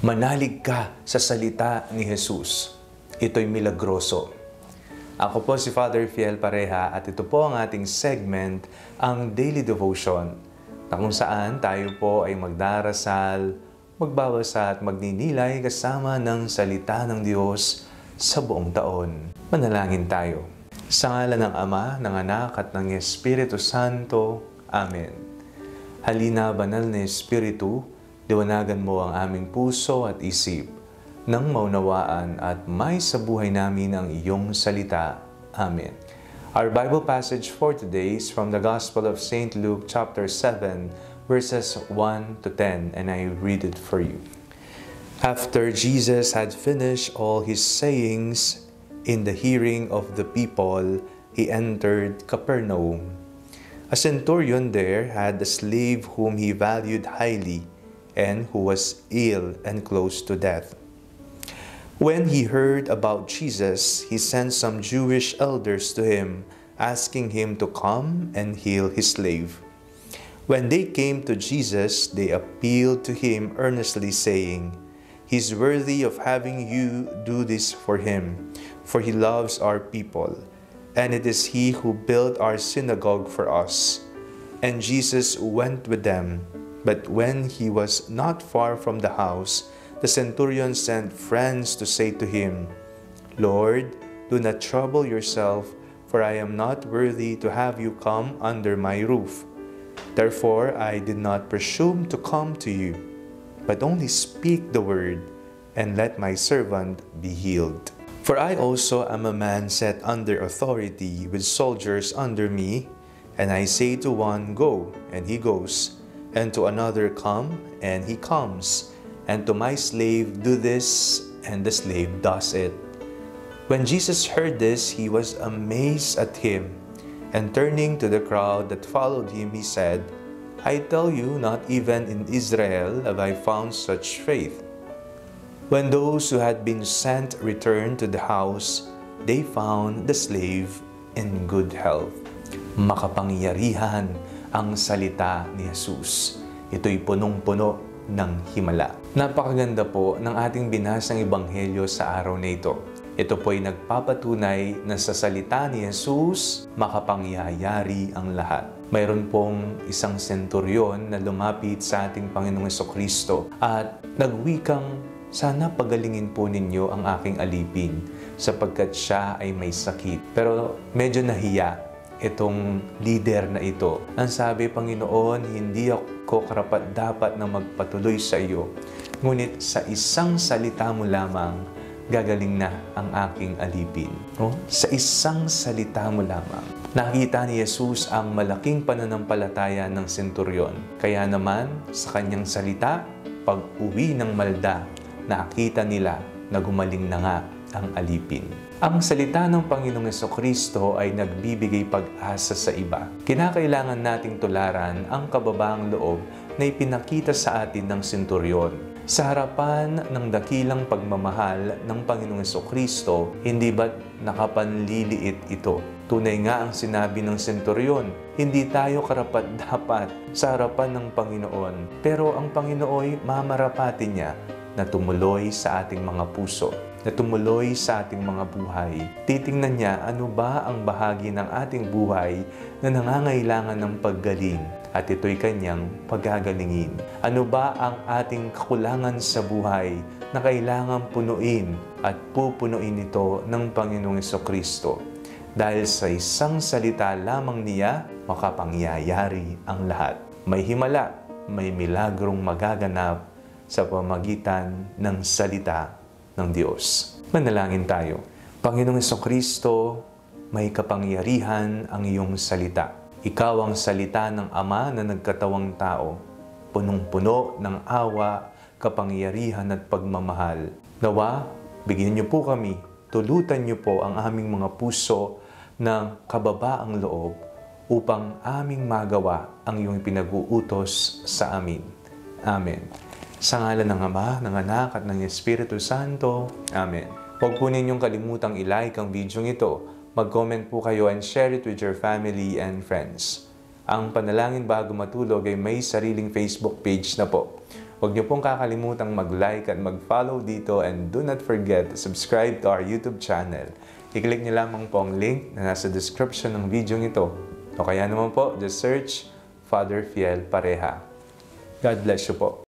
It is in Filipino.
Manalig ka sa salita ni Jesus. Ito'y milagroso. Ako po si Father Fiel Pareha at ito po ang ating segment, ang Daily Devotion, na kung saan tayo po ay magdarasal, magbabasa at magninilay kasama ng salita ng Diyos sa buong taon. Manalangin tayo. Sa ngalan ng Ama, ng Anak at ng Espiritu Santo. Amen. Halina, banal na Espiritu, liwanagan mo ang aming puso at isip nang maunawaan at may sa buhay namin ang iyong salita. Amen. Our Bible passage for today is from the Gospel of St. Luke chapter 7, verses 1 to 10, and I read it for you. After Jesus had finished all his sayings in the hearing of the people, he entered Capernaum. A centurion there had a slave whom he valued highly, and who was ill and close to death. When he heard about Jesus, he sent some Jewish elders to him, asking him to come and heal his slave. When they came to Jesus, they appealed to him earnestly, saying, "He's worthy of having you do this for him, for he loves our people, and it is he who built our synagogue for us." And Jesus went with them. But when he was not far from the house, the centurion sent friends to say to him, "Lord, do not trouble yourself, for I am not worthy to have you come under my roof. Therefore I did not presume to come to you, but only speak the word, and let my servant be healed. For I also am a man set under authority, with soldiers under me, and I say to one, 'Go,' and he goes, and to another, 'Come,' and he comes, and to my slave, 'Do this,' and the slave does it." When Jesus heard this, he was amazed at him, and turning to the crowd that followed him, he said, "I tell you, not even in Israel have I found such faith." When those who had been sent returned to the house, they found the slave in good health. Makapangyarihan ang salita ni Jesus. Ito'y punong-puno ng himala. Napakaganda po ng ating binasang ebanghelyo sa araw na ito. Ito po'y nagpapatunay na sa salita ni Jesus, makapangyayari ang lahat. Mayroon pong isang senturyon na lumapit sa ating Panginoong Jesucristo at nagwikang, "Sana pagalingin po ninyo ang aking alipin sapagkat siya ay may sakit." Pero medyo nahiya itong leader na ito. Ang sabi, "Panginoon, hindi ako karapat-dapat na magpatuloy sa iyo. Ngunit sa isang salita mo lamang, gagaling na ang aking alipin." Sa isang salita mo lamang. Nakita ni Jesus ang malaking pananampalataya ng senturyon. Kaya naman, sa kanyang salita, pag-uwi ng Malda, nakita nila na gumaling na nga ang alipin. Ang salita ng Panginoong Jesucristo ay nagbibigay pag-asa sa iba. Kinakailangan nating tularan ang kababaang loob na ipinakita sa atin ng senturyon. Sa harapan ng dakilang pagmamahal ng Panginoong Jesucristo, hindi ba't nakapanliliit ito? Tunay nga ang sinabi ng senturyon, hindi tayo karapat-dapat sa harapan ng Panginoon, pero ang Panginoon mamarapatin niya na tumuloy sa ating mga puso, na tumuloy sa ating mga buhay. Titingnan niya ano ba ang bahagi ng ating buhay na nangangailangan ng paggaling at ito'y kanyang pagagalingin. Ano ba ang ating kakulangan sa buhay na kailangan punuin at pupunuin ito ng Panginoong Jesucristo. Dahil sa isang salita lamang niya, makapangyayari ang lahat. May himala, may milagrong magaganap sa pamagitan ng salita ng Diyos. Manalangin tayo. Panginoong Jesucristo, may kapangyarihan ang iyong salita. Ikaw ang salita ng Ama na nagkatawang tao, punong-puno ng awa, kapangyarihan at pagmamahal. Nawa, bigyan niyo po kami, tulutan niyo po ang aming mga puso ng kababaang loob upang aming magawa ang iyong pinag-uutos sa amin. Amen. Sa ngalan ng Ama, ng Anak at ng Espiritu Santo. Amen. Huwag po ninyong kalimutang i-like ang video ito. Mag-comment po kayo and share it with your family and friends. Ang Panalangin Bago Matulog ay may sariling Facebook page na po. Huwag niyo pong kakalimutang mag-like at mag-follow dito, and do not forget to subscribe to our YouTube channel. I-click niyo lamang po ang link na nasa description ng video ito. O kaya naman po, just search Father Fiel Pareha. God bless you po.